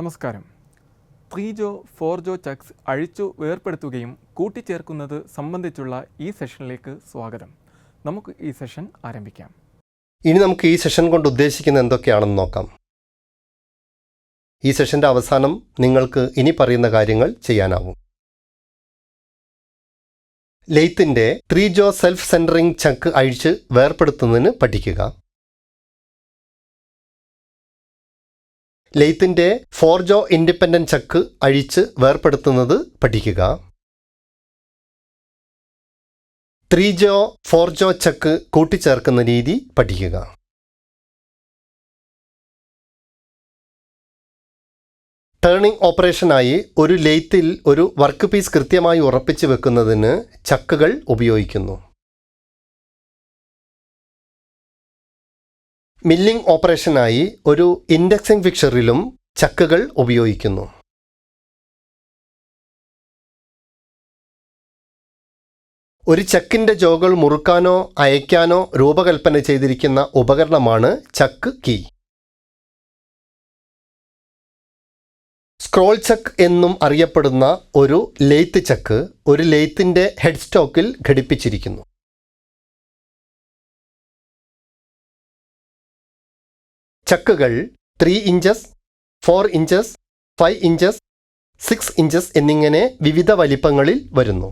നമസ്കാരം. 3ജോ 4ജോ ചക്സ് അഴിച്ചു വേർപെടുത്തുകയും കൂട്ടിച്ചേർക്കുന്നത് സംബന്ധിച്ചുള്ള ഈ സെഷനിലേക്ക് സ്വാഗതം. നമുക്ക് ഈ സെഷൻ ആരംഭിക്കാം. ഇനി നമുക്ക് ഈ സെഷൻ കൊണ്ട് ഉദ്ദേശിക്കുന്നത് എന്തൊക്കെയാണെന്ന് നോക്കാം. ഈ സെഷൻ്റെ അവസാനം നിങ്ങൾക്ക് ഇനി പറയുന്ന കാര്യങ്ങൾ ചെയ്യാനാവും. ലെയ്ത്തിൻ്റെ 3ജോ സെൽഫ് സെൻറ്ററിംഗ് ചക്ക് അഴിച്ച് വേർപെടുത്തുന്നതിന് പഠിക്കുക. ലെയ്ത്തിൻ്റെ 4ജോ ഇൻഡിപെൻഡൻറ്റ് ചക്ക് അഴിച്ച് വേർപെടുത്തുന്നത് പഠിക്കുക. 3ജോ 4ജോ ചക്ക് കൂട്ടിച്ചേർക്കുന്ന രീതി പഠിക്കുക. ടേണിംഗ് ഓപ്പറേഷനായി ഒരു ലെയ്ത്തിൽ ഒരു വർക്ക് പീസ് കൃത്യമായി ഉറപ്പിച്ച് വെക്കുന്നതിന് ചക്കുകൾ ഉപയോഗിക്കുന്നു. മില്ലിംഗ് ഓപ്പറേഷനായി ഒരു ഇൻഡെക്സിംഗ് ഫിക്സറിലും ചക്കുകൾ ഉപയോഗിക്കുന്നു. ഒരു ചക്കിൻ്റെ ജോകൾ മുറുക്കാനോ അയയ്ക്കാനോ രൂപകൽപ്പന ചെയ്തിരിക്കുന്ന ഉപകരണമാണ് ചക്ക് കീ. സ്ക്രോൾ ചക്ക് എന്നും അറിയപ്പെടുന്ന ഒരു ലെയ്ത്ത് ചക്ക് ഒരു ലെയ്ത്തിൻ്റെ ഹെഡ് സ്റ്റോക്കിൽ ഘടിപ്പിച്ചിരിക്കുന്നു. ചക്കുകൾ 3 ഇഞ്ചസ്, 4 ഇഞ്ചസ്, 5 ഇഞ്ചസ്, 6 ഇഞ്ചസ് എന്നിങ്ങനെ വിവിധ വലിപ്പങ്ങളിൽ വരുന്നു.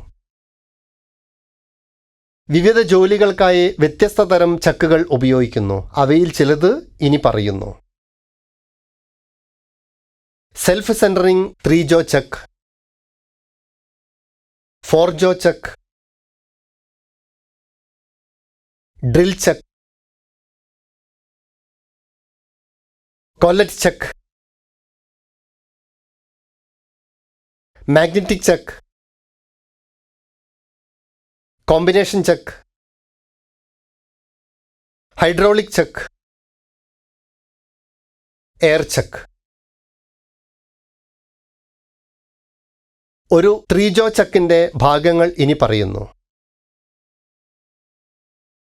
വിവിധ ജോലികൾക്കായി വ്യത്യസ്ത തരം ചക്കുകൾ ഉപയോഗിക്കുന്നു. അവയിൽ ചിലത് ഇനി പറയുന്നു. സെൽഫ് സെൻറ്ററിംഗ് 3ജോ ചക്ക്, 4ജോ chuck, drill chuck, collet chuck, magnetic chuck, combination chuck, hydraulic chuck, air chuck. ഒരു 3ജോ ചക്കിൻ്റെ ഭാഗങ്ങൾ ഇനി പറയുന്നു.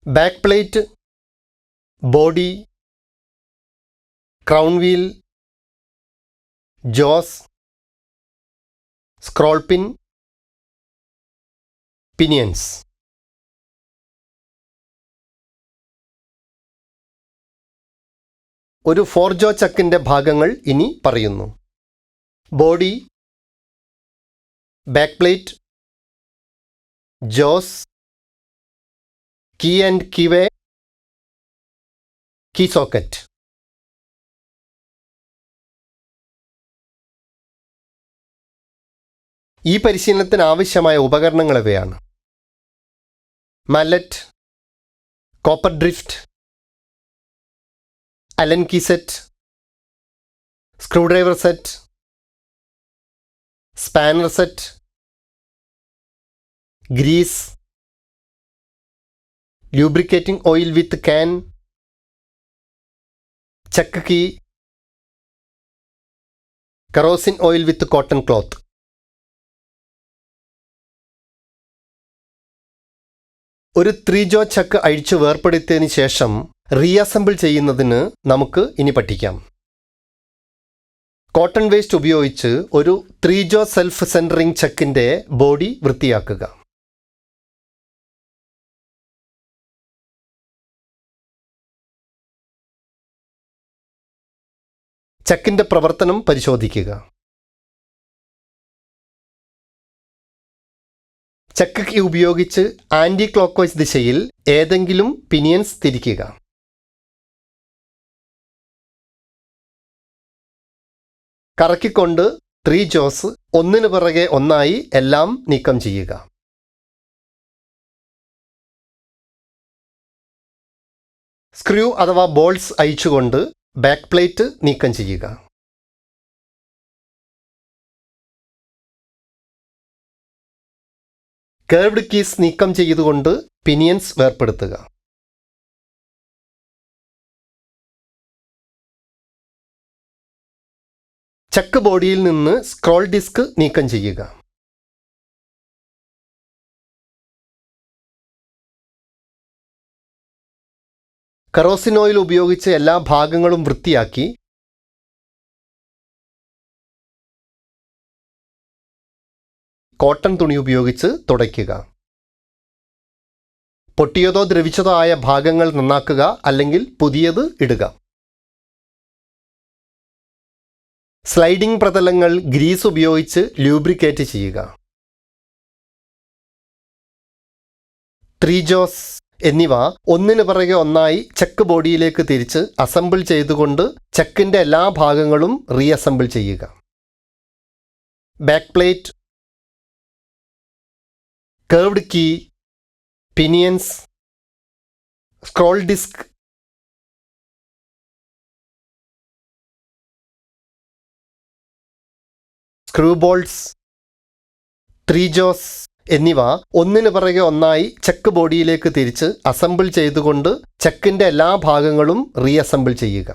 Back plate, body, crown wheel, jaws, scroll pin, pinions. ഒരു 4ജോ ചക്കിൻ്റെ ഭാഗങ്ങൾ ഇനി പറയുന്നു. Body, back plate, jaws, key and keyway, key socket. ഈ പരിശീലനത്തിന് ആവശ്യമായ ഉപകരണങ്ങൾ ഇവയാണ്. Mallet, copper drift, Allen key set, screw driver set, spanner set, grease, lubricating oil with can, chalk കീ, kerosene oil with cotton cloth. ഒരു 3ജോ ചക്ക് അഴിച്ചു വേർപെടുത്തിയതിന് ശേഷം റീഅസംബിൾ ചെയ്യുന്നതിന് നമുക്ക് ഇനി പഠിക്കാം. കോട്ടൺ വേസ്റ്റ് ഉപയോഗിച്ച് ഒരു 3ജോ സെൽഫ് സെൻറ്ററിംഗ് ചക്കിൻ്റെ ബോഡി വൃത്തിയാക്കുക. ചക്കിൻ്റെ പ്രവർത്തനം പരിശോധിക്കുക. ചക്ക് കീ ഉപയോഗിച്ച് ആൻറ്റി ക്ലോക്ക് വൈസ് ദിശയിൽ ഏതെങ്കിലും പിനിയൻസ് തിരിക്കുക. കറക്കിക്കൊണ്ട് 3ജോസ് ഒന്നിനു പിറകെ ഒന്നായി എല്ലാം നീക്കം ചെയ്യുക. സ്ക്രൂ അഥവാ ബോൾട്സ് അയച്ചുകൊണ്ട് ബാക്ക് പ്ലേറ്റ് നീക്കം ചെയ്യുക. കർവ്ഡ് കീസ് നീക്കം ചെയ്തുകൊണ്ട് പിനിയൻസ് വേർപെടുത്തുക. ചക്ക് ബോഡിയിൽ നിന്ന് സ്ക്രോൾ ഡിസ്ക് നീക്കം ചെയ്യുക. കറോസിൻ ഓയിൽ ഉപയോഗിച്ച് എല്ലാ ഭാഗങ്ങളും വൃത്തിയാക്കി കോട്ടൺ തുണി ഉപയോഗിച്ച് തുടയ്ക്കുക. പൊട്ടിയതോ ദ്രവിച്ചതോ ആയ ഭാഗങ്ങൾ നന്നാക്കുക, അല്ലെങ്കിൽ പുതിയത് ഇടുക. സ്ലൈഡിംഗ് പ്രതലങ്ങൾ ഗ്രീസ് ഉപയോഗിച്ച് ലൂബ്രിക്കേറ്റ് ചെയ്യുക. 3 ജോസ് എന്നിവ ഒന്നിനു പിറകെ ഒന്നായി ചെക്ക് ബോഡിയിലേക്ക് തിരിച്ച് അസംബിൾ ചെയ്തുകൊണ്ട് ചെക്കിൻ്റെ എല്ലാ ഭാഗങ്ങളും റീഅസംബിൾ ചെയ്യുക. Back plate, curved key, pinions, scroll disc, screw bolts, 3 jaws എന്നിവ ഒന്നിനു പിറകെ ഒന്നായി ചെക്ക് ബോഡിയിലേക്ക് തിരിച്ച് അസംബിൾ ചെയ്തുകൊണ്ട് ചെക്കിൻ്റെ എല്ലാ ഭാഗങ്ങളും റീഅസംബിൾ ചെയ്യുക.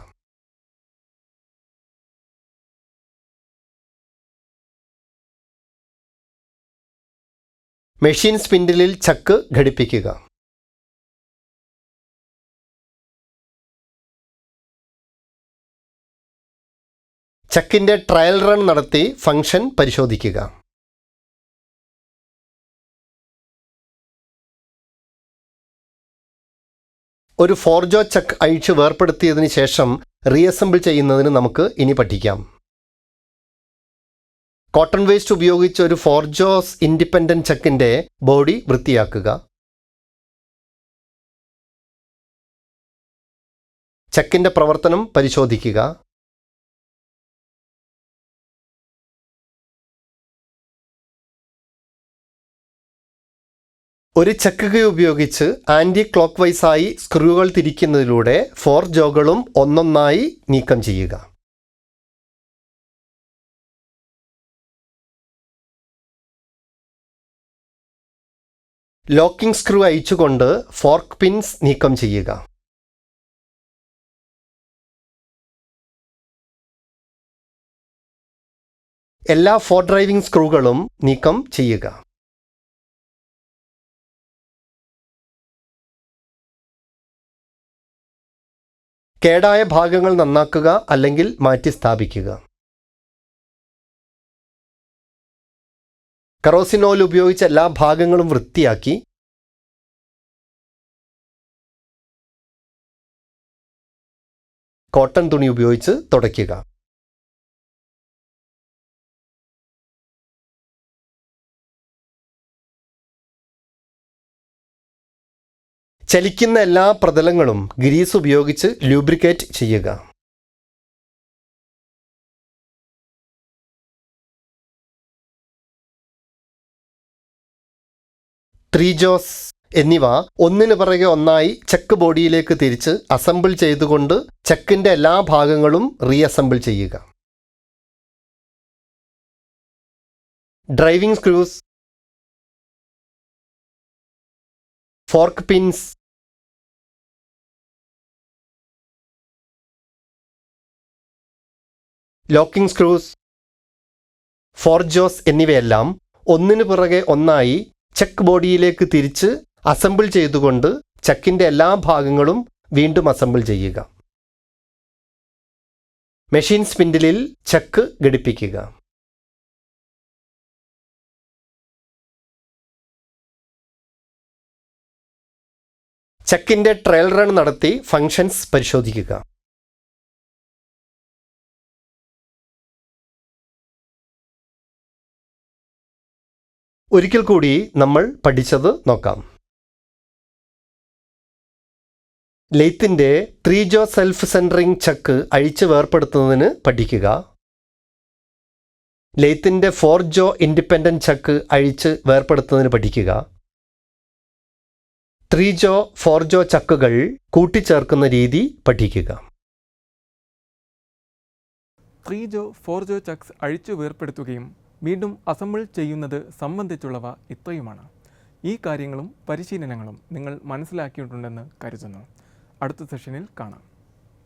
മെഷീൻ സ്പിൻഡിലിൽ ചക്ക് ഘടിപ്പിക്കുക. ചക്കിൻ്റെ ട്രയൽ റൺ നടത്തി ഫംഗ്ഷൻ പരിശോധിക്കുക. ഒരു 4 ജോ ചക്ക് അഴിച്ച് വേർപ്പെടുത്തിയതിന് ശേഷം റീഅസംബിൾ ചെയ്യുന്നതിന് നമുക്ക് ഇനി പഠിക്കാം. കോട്ടൺ വേസ്റ്റ് ഉപയോഗിച്ച് ഒരു 4 ജോസ് ഇൻഡിപെൻഡൻറ്റ് ചക്കിൻ്റെ ബോഡി വൃത്തിയാക്കുക. ചക്കിൻ്റെ പ്രവർത്തനം പരിശോധിക്കുക. ഒരു ചക്ക് കീ ഉപയോഗിച്ച് ആൻറ്റി ക്ലോക്ക് വൈസായി സ്ക്രൂകൾ തിരിക്കുന്നതിലൂടെ 4 ജോകളും ഒന്നൊന്നായി നീക്കം ചെയ്യുക. ലോക്കിംഗ് സ്ക്രൂ അഴിച്ചുകൊണ്ട് ഫോർക്ക് പിൻസ് നീക്കം ചെയ്യുക. എല്ലാ 4 ഡ്രൈവിംഗ് സ്ക്രൂകളും നീക്കം ചെയ്യുക. കേടായ ഭാഗങ്ങൾ നന്നാക്കുക, അല്ലെങ്കിൽ മാറ്റി സ്ഥാപിക്കുക. കറോസിൻ ഓയിൽ ഉപയോഗിച്ച് എല്ലാ ഭാഗങ്ങളും വൃത്തിയാക്കി കോട്ടൺ തുണി ഉപയോഗിച്ച് തുടയ്ക്കുക. ചലിക്കുന്ന എല്ലാ പ്രതലങ്ങളും ഗ്രീസ് ഉപയോഗിച്ച് ലൂബ്രിക്കേറ്റ് ചെയ്യുക. ത്രീ ജോസ് എന്നിവ ഒന്നിനു പിറകെ ഒന്നായി ചെക്ക് ബോഡിയിലേക്ക് തിരിച്ച് അസംബിൾ ചെയ്തുകൊണ്ട് ചെക്കിൻ്റെ എല്ലാ ഭാഗങ്ങളും റീഅസംബിൾ ചെയ്യുക. Driving screws, fork pins, locking screws, 4 Jose എന്നിവയെല്ലാം ഒന്നിനു പിറകെ ഒന്നായി ചെക്ക് ബോഡിയിലേക്ക് തിരിച്ച് അസംബിൾ ചെയ്തുകൊണ്ട് ചെക്കിൻ്റെ എല്ലാ ഭാഗങ്ങളും വീണ്ടും അസംബിൾ ചെയ്യുക. മെഷീൻ സ്പിൻഡിലിൽ ചക്ക് ഘടിപ്പിക്കുക. ചക്കിൻ്റെ ട്രയൽ റൺ നടത്തി ഫങ്ഷൻസ് പരിശോധിക്കുക. ഒരിക്കൽ കൂടി നമ്മൾ പഠിച്ചത് നോക്കാം. ലെയ്ത്തിൻ്റെ 3 ജോ സെൽഫ് സെൻറ്ററിംഗ് ചക്ക് അഴിച്ച് വേർപ്പെടുത്തുന്നതിന് പഠിക്കുക. ലെയ്ത്തിൻ്റെ 4 ജോ ഇൻഡിപെൻഡൻറ്റ് ചക്ക് അഴിച്ച് വേർപ്പെടുത്തുന്നതിന് പഠിക്കുക. 3 ജോ 4 ജോ ചക്കുകൾ കൂട്ടിച്ചേർക്കുന്ന രീതി പഠിക്കുക. 3 ജോ 4 ജോ ചക്സ് അഴിച്ചു വേർപ്പെടുത്തുകയും വീണ്ടും അസംബിൾ ചെയ്യുന്നത് സംബന്ധിച്ചുള്ളവ ഇത്രയുമാണ്. ഈ കാര്യങ്ങളും പരിശീലനങ്ങളും നിങ്ങൾ മനസ്സിലാക്കിയിട്ടുണ്ടെന്ന് കരുതുന്നു. അടുത്ത സെഷനിൽ കാണാം.